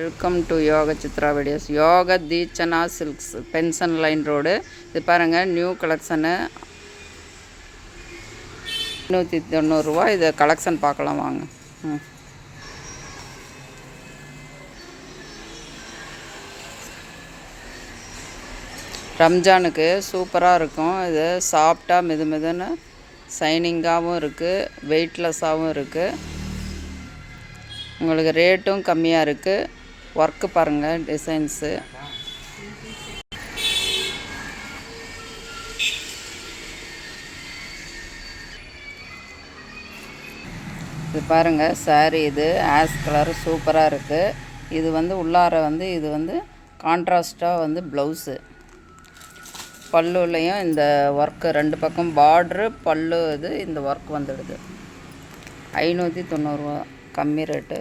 Welcome to Yoga Chitra videos. Yoga Theekshana silks, pension line road. இது பாருங்கள், new collection, 290 இது கலெக்ஷன் பார்க்கலாம் வாங்க. ரம்ஜானுக்கு சூப்பராக இருக்கும். இது சாஃப்டாக மெதுன்னு ஷைனிங்காகவும் இருக்குது, வெயிட்லெஸ்ஸாகவும் இருக்குது. உங்களுக்கு ரேட்டும் கம்மியாக இருக்குது. ஒர்க்கு பாருங்கள், டிசைன்ஸு. இது பாருங்கள், சாரீ இது ஆஷ் கலர் சூப்பராக இருக்குது. இது உள்ளார இது கான்ட்ராஸ்டாக ப்ளவுஸு. பல்லுலையும் இந்த ஒர்க்கு 2 பக்கம் பார்ட்ரு, பல்லு இது இந்த ஒர்க் வந்துடுது. 590 கம்மி ரேட்டு.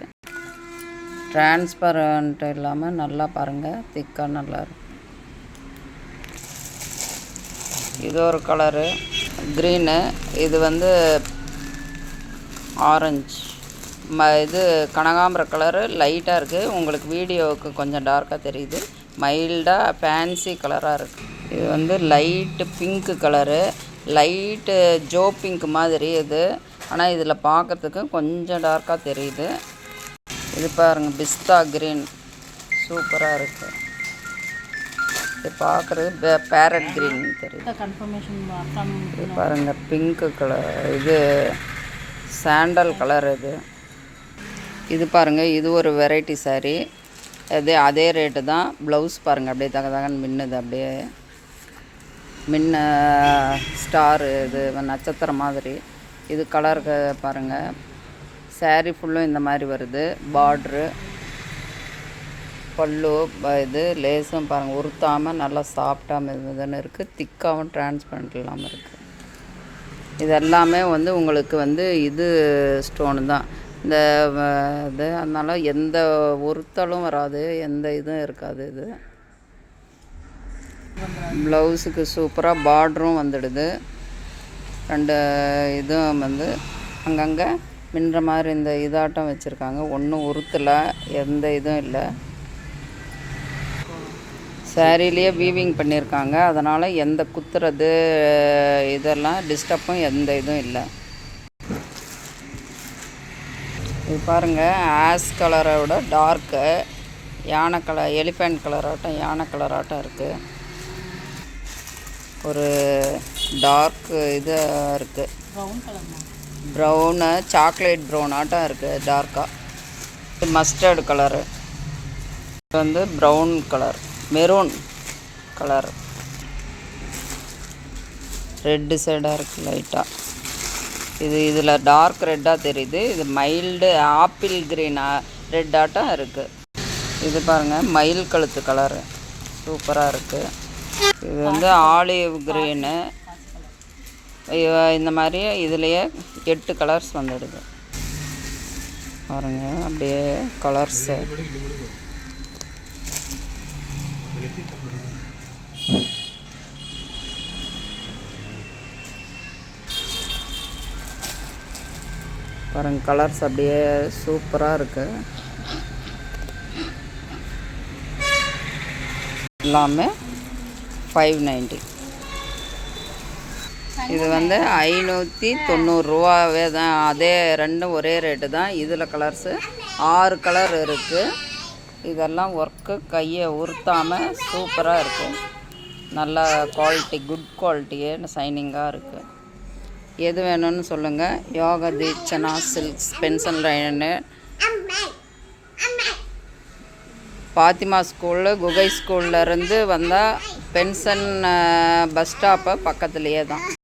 டிரான்ஸ்பரண்ட் இல்லாமல் நல்லா பாருங்கள், திக்காக நல்லாயிருக்கும். இது ஒரு கலரு க்ரீனு, இது ஆரஞ்சு, இது கனகாம்பர கலரு லைட்டாக இருக்குது. உங்களுக்கு வீடியோவுக்கு கொஞ்சம் டார்க்காக தெரியுது. மைல்டாக ஃபேன்சி கலராக இருக்குது. இது light pink colour, light Joe pink மாதிரி இது. ஆனால் இதில் பார்க்குறதுக்கு கொஞ்சம் டார்க்காக தெரியுது. இது பாருங்கள், பிஸ்தா க்ரீன் சூப்பராக இருக்குது. இது பார்க்குறது பேரட் க்ரீன் தெரியுது. இது பாருங்கள், பிங்க்கு கலர், இது சாண்டல் கலர். இது பாருங்கள், இது ஒரு வெரைட்டி சாரீ. அதே ரேட்டு தான். ப்ளவுஸ் பாருங்கள், அப்படியே தகன்னு மின்னுது. அப்படியே ஸ்டாரு, இது நட்சத்திரம் மாதிரி. இது கலருக்கு பாருங்கள். சாரீ ஃபுல்லும் இந்த மாதிரி வருது. பார்ட்ரு, பல்லு, இது லேஸும் பாருங்கள், உறுத்தாமல் நல்லா சாஃப்டாக மெதுன்னு இருக்குது. திக்காகவும் டிரான்ஸ்பரண்ட் இல்லாமல் இருக்குது. இது எல்லாமே உங்களுக்கு இது ஸ்டோனு தான் இந்த இது. அதனால் எந்த உறுத்தலும் வராது, எந்த இதுவும் இருக்காது. இது ப்ளவுஸுக்கு சூப்பராக பார்டரும் வந்துடுது. 2 இதுவும் அங்கங்கே மின்ற மாதிரி இந்த இதாட்டம் வச்சுருக்காங்க. ஒன்றும் உறுத்தலை, எந்த இதுவும் இல்லை. சாரிலேயே வீவிங் பண்ணியிருக்காங்க. அதனால் எந்த குத்துறது இதெல்லாம் டிஸ்டர்பும் எந்த இதுவும் இல்லை. இது பாருங்கள், ஆஷ் கலரோட டார்க்கு யானை கலர், எலிஃபண்ட் கலராட்டம், யானை கலராட்டம் இருக்குது. ஒரு டார்க்கு இது இருக்குது, ப்ரௌனு, சாக்லேட் ப்ரௌன் ஆட்டம் இருக்குது டார்க்காக. இது மஸ்டர்டு கலரு, இது brown colour, maroon colour, red சைடாக இருக்குது லைட்டாக. இதில் டார்க் ரெட்டாக தெரியுது. இது மைல்டு ஆப்பிள் க்ரீனாக ரெட்டாட்டம் இருக்குது. இது பாருங்கள், மயில் கழுத்து கலரு சூப்பராக இருக்குது. இது ஆலிவ் க்ரீனு. இந்த மாதிரி இதுலேயே 8 கலர்ஸ் வந்துடுது பாருங்கள். அப்படியே கலர்ஸு பாருங்கள், கலர்ஸ் அப்படியே சூப்பராக இருக்குது. எல்லாமே 590. இது 590 தான். அதே ரெண்டும் ஒரே ரேட்டு தான். இதில் கலர்ஸு 6 கலர் இருக்குது. இதெல்லாம் ஒர்க்கு கையை உறுத்தாமல் சூப்பராக இருக்குது. நல்ல குவாலிட்டி, குட் குவாலிட்டியே, ஷைனிங்காக இருக்குது. எது வேணும்னு சொல்லுங்கள். Yoga Theekshana silks, pension line, Fatima school, குகை ஸ்கூல்லேருந்து வந்தால் பென்ஷன் பஸ் ஸ்டாப்பை பக்கத்துலேயே தான்.